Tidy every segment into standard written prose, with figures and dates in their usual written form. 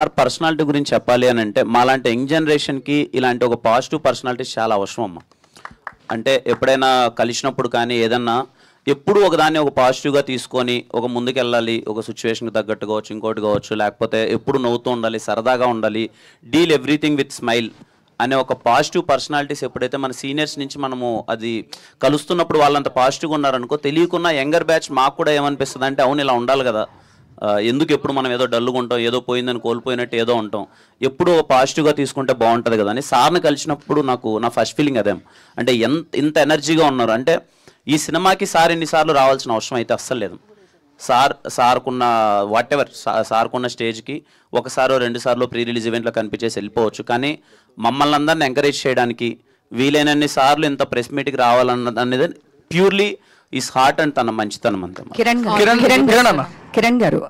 Personality గురించి చెప్పాలి అని అంటే మాలాంటి యంగ్ జనరేషన్కి ఇలాంటి ఒక పాజిటివ్ పర్సనాలిటీస్ చాలా అవసరం అమ్మ. అంటే ఎప్పుడైనా కలిసినప్పుడు కానీ ఏదన్నా ఎప్పుడు ఒకదాన్ని ఒక పాజిటివ్గా తీసుకొని ఒక ముందుకెళ్ళాలి, ఒక సిచ్యువేషన్కి తగ్గట్టు కావచ్చు, ఇంకోటి కావచ్చు, లేకపోతే ఎప్పుడు నవ్వుతూ ఉండాలి, సరదాగా ఉండాలి, డీల్ ఎవ్రీథింగ్ విత్ స్మైల్ అనే ఒక పాజిటివ్ పర్సనాలిటీస్ ఎప్పుడైతే మన సీనియర్స్ నుంచి మనము అది కలుస్తున్నప్పుడు వాళ్ళంత పాజిటివ్గా ఉన్నారనుకో, తెలియకున్న యంగర్ బ్యాచ్ మాకు కూడా ఏమనిపిస్తుంది అంటే అవును ఇలా ఉండాలి కదా, ఎందుకు ఎప్పుడు మనం ఏదో డల్లుగా ఉంటాం, ఏదో పోయిందని కోల్పోయినట్టు ఏదో ఉంటాం, ఎప్పుడు పాజిటివ్గా తీసుకుంటే బాగుంటుంది కదా అని సార్ని కలిసినప్పుడు నా ఫస్ట్ ఫీలింగ్ అదేం. అంటే ఇంత ఎనర్జీగా ఉన్నారు అంటే ఈ సినిమాకి సార్ ఎన్నిసార్లు రావాల్సిన అవసరం అయితే అస్సలు లేదు. సార్కున్న వాట్ ఎవర్ సార్కున్న స్టేజ్కి ఒకసారో రెండు సార్లు ప్రీ రిలీజ్ ఈవెంట్లో కనిపించేసి వెళ్ళిపోవచ్చు, కానీ మమ్మల్ని అందరిని ఎంకరేజ్ చేయడానికి వీలైనన్ని సార్లు ఇంత ప్రెస్ మీట్కి రావాలన్నది ప్యూర్లీ ఈస్ హార్ట్ అండ్ తన మంచితనం అంతే. కిరణ్ గారు,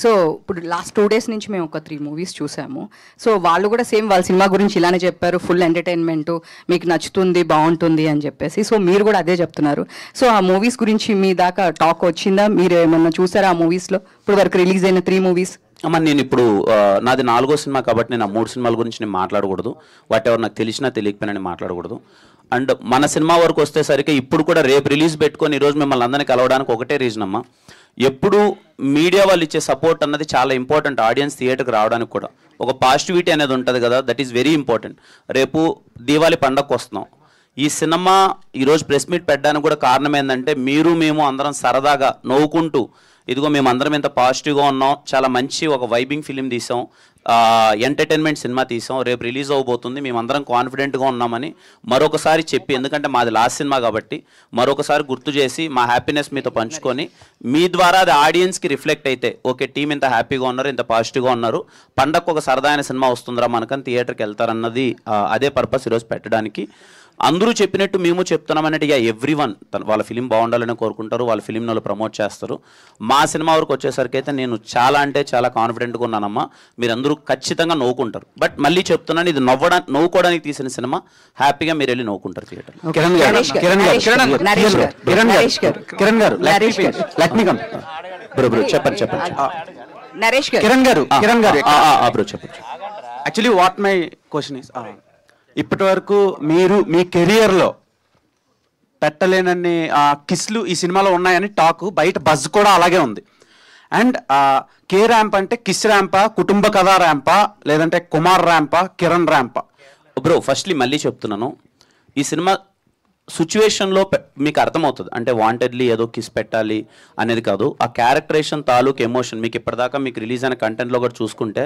సో ఇప్పుడు లాస్ట్ 2 days నుంచి మేము ఒక 3 movies చూసాము. సో వాళ్ళు కూడా సేమ్ వాళ్ళ సినిమా గురించి ఇలానే చెప్పారు, ఫుల్ ఎంటర్టైన్మెంట్, మీకు నచ్చుతుంది, బాగుంటుంది అని చెప్పేసి. సో మీరు కూడా అదే చెప్తున్నారు. సో ఆ మూవీస్ గురించి మీ దాకా టాక్ వచ్చిందా? మీరు ఏమన్నా చూసారా ఆ మూవీస్లో? ఇప్పుడు వరకు రిలీజ్ అయిన 3 movies. అమ్మ నేను ఇప్పుడు నాది 4వ సినిమా కాబట్టి నేను ఆ 3 సినిమాల గురించి నేను మాట్లాడకూడదు. వాట్ ఎవర్ నాకు తెలిసినా తెలియకపోయినా నేను మాట్లాడకూడదు. అండ్ మన సినిమా వరకు వస్తేసరికి ఇప్పుడు కూడా రేపు రిలీజ్ పెట్టుకొని ఈరోజు మిమ్మల్ని అందరినీ కలవడానికి ఒకటే రీజన్ అమ్మా, ఎప్పుడు మీడియా వాళ్ళు ఇచ్చే సపోర్ట్ అన్నది చాలా ఇంపార్టెంట్. ఆడియన్స్ థియేటర్కి రావడానికి కూడా ఒక పాజిటివిటీ అనేది ఉంటుంది కదా, దట్ ఈస్ వెరీ ఇంపార్టెంట్. రేపు దీవాళి పండగకు వస్తున్నాం, ఈ సినిమా ఈరోజు ప్రెస్ మీట్ పెట్టడానికి కూడా కారణం ఏంటంటే మీరు మేము అందరం సరదాగా నవ్వుకుంటూ ఇదిగో మేము అందరం ఎంత పాజిటివ్గా ఉన్నాం, చాలా మంచి ఒక వైబింగ్ ఫిలిం తీసాం, ఎంటర్టైన్మెంట్ సినిమా తీసాం, రేపు రిలీజ్ అవ్వబోతుంది, మేమందరం కాన్ఫిడెంట్గా ఉన్నామని మరొకసారి చెప్పి, ఎందుకంటే మాది లాస్ట్ సినిమా కాబట్టి మరొకసారి గుర్తు చేసి మా హ్యాపీనెస్ మీతో పంచుకొని మీ ద్వారా అది ఆడియన్స్కి రిఫ్లెక్ట్ అయితే ఓకే టీం ఇంత హ్యాపీగా ఉన్నారు, ఇంత పాజిటివ్గా ఉన్నారు, పండగకు ఒక సరదాయిన సినిమా వస్తుందిరా మనకని థియేటర్కి వెళ్తారన్నది అదే పర్పస్ ఈరోజు పెట్టడానికి. అందరూ చెప్పినట్టు మేము చెప్తున్నామన్నట్టు ఎవ్రీవన్ వాళ్ళ ఫిలిం బాగుండాలని కోరుకుంటారు, వాళ్ళ ఫిలింని వాళ్ళు ప్రమోట్ చేస్తారు. మా సినిమా వరకు వచ్చేసరికి అయితే నేను చాలా అంటే చాలా కాన్ఫిడెంట్గా ఉన్నానమ్మా, మీరందరూ ఖచ్చితంగా నవ్వుకుంటారు. బట్ మళ్ళీ చెప్తున్నాను, ఇది నవ్వుకోవడానికి తీసిన సినిమా, హ్యాపీగా మీరు వెళ్ళి నవ్వుకుంటారు థియేటర్. చెప్పండి actually what my question is, ఇప్పటి వరకు మీరు మీ కెరియర్లో పెట్టలేనన్ని కిస్లు ఈ సినిమాలో ఉన్నాయని టాక్, బయట బజ్ కూడా అలాగే ఉంది. అండ్ కే ర్యాంప్ అంటే కిస్ ర్యాంపా, కుటుంబ కథ ర్యాంపా, లేదంటే కుమార్ ర్యాంపా, కిరణ్ ర్యాంపా? బ్రో ఫస్ట్లీ మళ్ళీ చెప్తున్నాను, ఈ సినిమా సిచ్యువేషన్లో మీకు అర్థమవుతుంది. అంటే వాంటెడ్లీ ఏదో కిస్ పెట్టాలి అనేది కాదు, ఆ క్యారెక్టరేషన్ తాలూకు ఎమోషన్ మీకు ఇప్పటిదాకా మీకు రిలీజ్ అయిన కంటెంట్లో కూడా చూసుకుంటే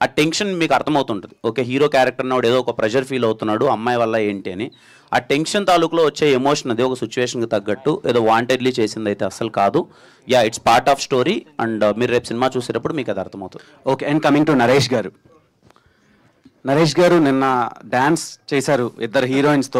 ఆ టెన్షన్ మీకు అర్థమవుతుంటుంది. ఓకే హీరో క్యారెక్టర్ అన్నవాడు ఏదో ఒక ప్రెషర్ ఫీల్ అవుతున్నాడు అమ్మాయి వల్ల ఏంటి అని, ఆ టెన్షన్ తాలూకులో వచ్చే ఎమోషన్ అది ఒక సిచ్యువేషన్కి తగ్గట్టు ఏదో వాంటెడ్లీ చేసింది అయితే అసలు కాదు. Yeah it's part of story and మీరు రేపు సినిమా చూసేటప్పుడు మీకు అది అర్థమవుతుంది. Okay, and coming to Naresh గారు. నరేష్ గారు నిన్న డ్యాన్స్ చేశారు 2 హీరోయిన్స్తో.